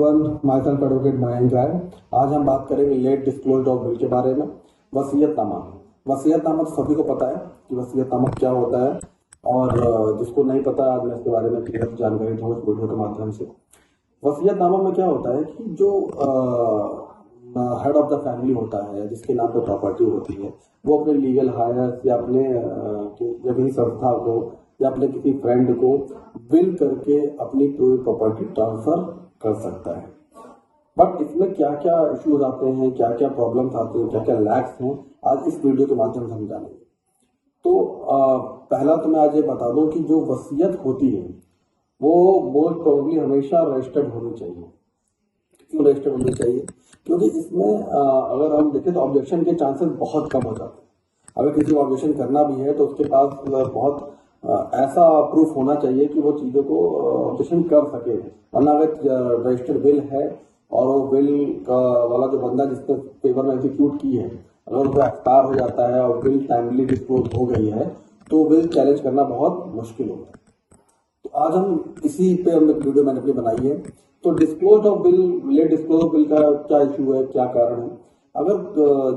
Everyone, myself advocate Mayank Rai. आज हम बात करेंगे लेट डिस्क्लोज्ड ऑफ विल के बारे में। वसीयतनामा। वसीयतनामा तो सभी को पता है कि वसीयतनामा क्या होता है, और जिसको नहीं पता आज मैं इसके बारे में क्लियर जानकारी दूंगा इस वीडियो के माध्यम से। वसीयतनामा में क्या होता है कि जो हेड ऑफ द फैमिली होता है, जिसके नाम पे प्रॉपर्टी होती है, वो अपने लीगल हायर्स या अपने या किसी संस्था को या अपने किसी फ्रेंड को विल करके अपनी पूरी प्रॉपर्टी ट्रांसफर कर सकता है। बट इसमें क्या क्या इश्यूज आते हैं, क्या क्या प्रॉब्लम्स आते हैं, क्या क्या लैक्स हैं, आज इस वीडियो के माध्यम से हम जानेंगे। तो पहला तो मैं आज ये बता दूं कि जो वसीयत होती है वो मोस्ट प्रोबेबली हमेशा रजिस्टर्ड होनी चाहिए। क्यों रजिस्टर्ड होनी चाहिए? क्योंकि इसमें अगर हम देखें तो ऑब्जेक्शन के चांसेस बहुत कम हो जाते हैं। अगर किसी को ऑब्जेक्शन करना भी है तो उसके पास बहुत ऐसा प्रूफ होना चाहिए कि वो चीज़ों को ऑब्जेक्शन कर सके। वरना अगर रजिस्टर्ड बिल है और वो बिल का वाला जो बंदा जिसने पेपर में एग्जीक्यूट की है, अगर वो एक्सपायर हो जाता है और बिल टाइमली डिस्क्लोज हो गई है तो बिल चैलेंज करना बहुत मुश्किल होता है। तो आज हम इसी पे हम एक वीडियो मैंने अपनी बनाई है। तो disclose of bill, late disclose of bill का क्या इशू है, क्या कारण है? अगर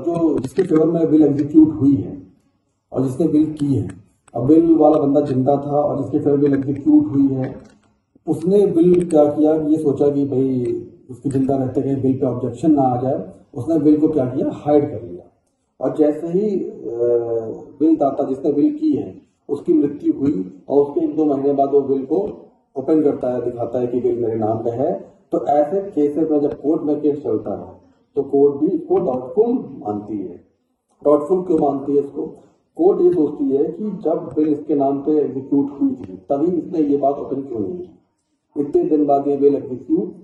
जो जिसके फेवर में बिल एग्जीक्यूट हुई है और जिसने बिल की है, अब बिल वाला बंदा जिंदा था और जिसके फेवर बिल एग्जीक्यूट हुई है, उसने बिल क्या किया, ये सोचा कि भाई उसके जिंदा रहते कहीं बिल पे ऑब्जेक्शन ना आ जाए, उसने बिल को क्या किया, हाइड कर लिया। और जैसे ही बिल दाता जिसने बिल की है उसकी मृत्यु हुई और उसके 1-2 महीने बाद वो बिल को ओपन करता है, दिखाता है कि बिल मेरे नाम पे है। तो ऐसे केसेस में जब कोर्ट में केस चलता है तो कोर्ट भी इसको डाउटफुल मानती है। डाउटफुल क्यों मानती है इसको? कोर्ट ये सोचती है कि जब बिल इसके नाम पे एग्जीक्यूट हुई थी तभी इसने ये बात ओपन क्यों नहीं की, इतने दिन बाद ये बिल एग्जीक्यूट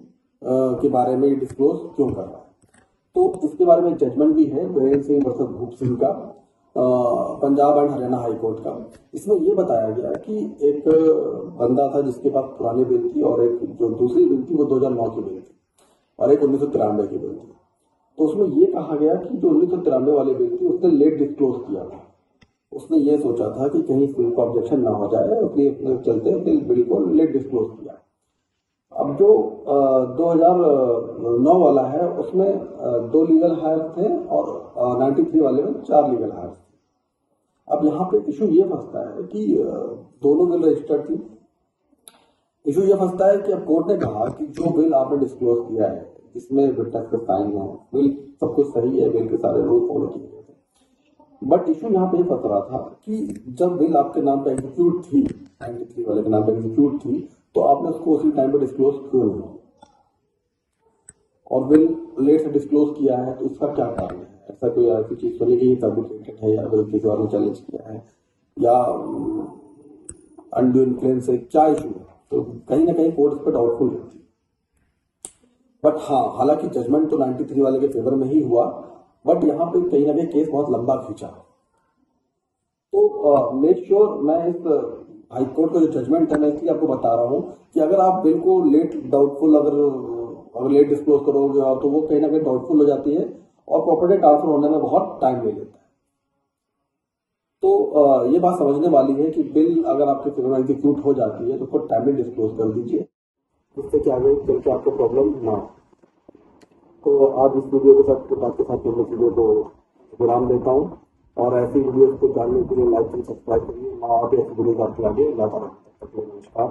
के बारे में डिस्क्लोज क्यों कर रहा है। तो इसके बारे में जजमेंट भी है वीरेंद्र सिंह वर्सेस भूप सिंह का, Punjab and Haryana high court का। इसमें ये बताया गया कि एक बंदा था जिसके पास पुरानी बिल थी और एक जो दूसरी बिल थी वो 2009 की बिल थी और एक 1993 की बिल थी। तो उसमें ये कहा गया कि जो 1993 वाली बिल थी उसने लेट डिस्क्लोज किया था। उसने ये सोचा था कि कहीं बिल को ऑब्जेक्शन ना हो जाए, इसलिए चलते बिल को लेट डिस्क्लोज किया। अब जो 2009 वाला है उसमें 2 लीगल हायर्स थे और 93 वाले में 4 लीगल हायर्स थे। अब यहाँ पे इशू ये फंसता है कि दोनों बिल रजिस्टर्ड थी। इशू ये फंसता है कि अब कोर्ट ने कहा कि जो बिल आपने डिस्क्लोज किया है, जिसमें विटनेस के साइन है, बिल सब कुछ सही है, बिल के सारे रूल फॉलो किए गए थे। बट इशू यहाँ पे फंस रहा था कि जब बिल आपके नाम पे एग्जीक्यूट थी, 93 वाले के नाम पे एग्जीक्यूट थी, तो आपने उसको उसी टाइम पे डिस्क्लोज क्यों नहीं किया? और बिल लेट से डिस्क्लोज किया है तो इसका क्या कारण है? ऐसा कोई ऐसी चीज तो नहीं कि फैब्रिकेटेड है या फिर किसी और ने चैलेंज किया है या अनड्यू इन्फ्लुएंस है, क्या इशू है? तो कहीं ना कहीं कोर्ट इस पर डाउटफुल रहती है। बट हाँ, हालांकि जजमेंट तो 93 वाले के फेवर में ही हुआ, बट यहाँ पे कहीं ना कहीं केस बहुत लंबा खींचा। तो मेक श्योर मैं इस हाई कोर्ट का जो जजमेंट है मैं इसलिए आपको बता रहा हूँ कि अगर आप बिल को लेट डाउटफुल अगर लेट डिस्क्लोज करोगे तो वो कहीं ना कहीं डाउटफुल हो जाती है और प्रॉपर्टी ट्रांसफर होने में बहुत टाइम ले लेता है। तो ये बात समझने वाली है कि बिल अगर आपके फेवर में एग्जीक्यूट हो जाती है तो उसको टाइमली डिस्क्लोज कर दीजिए, जिससे कि आगे चल के आपको प्रॉब्लम ना हो। तो आज इस वीडियो के साथ मैं वीडियो को विराम देता हूँ और ऐसी वीडियोस को जानने के लिए लाइक एंड सब्सक्राइब करिए। मैं और भी ऐसी वीडियोस आपके आगे लाता रहूँ। तब तक के लिए नमस्कार।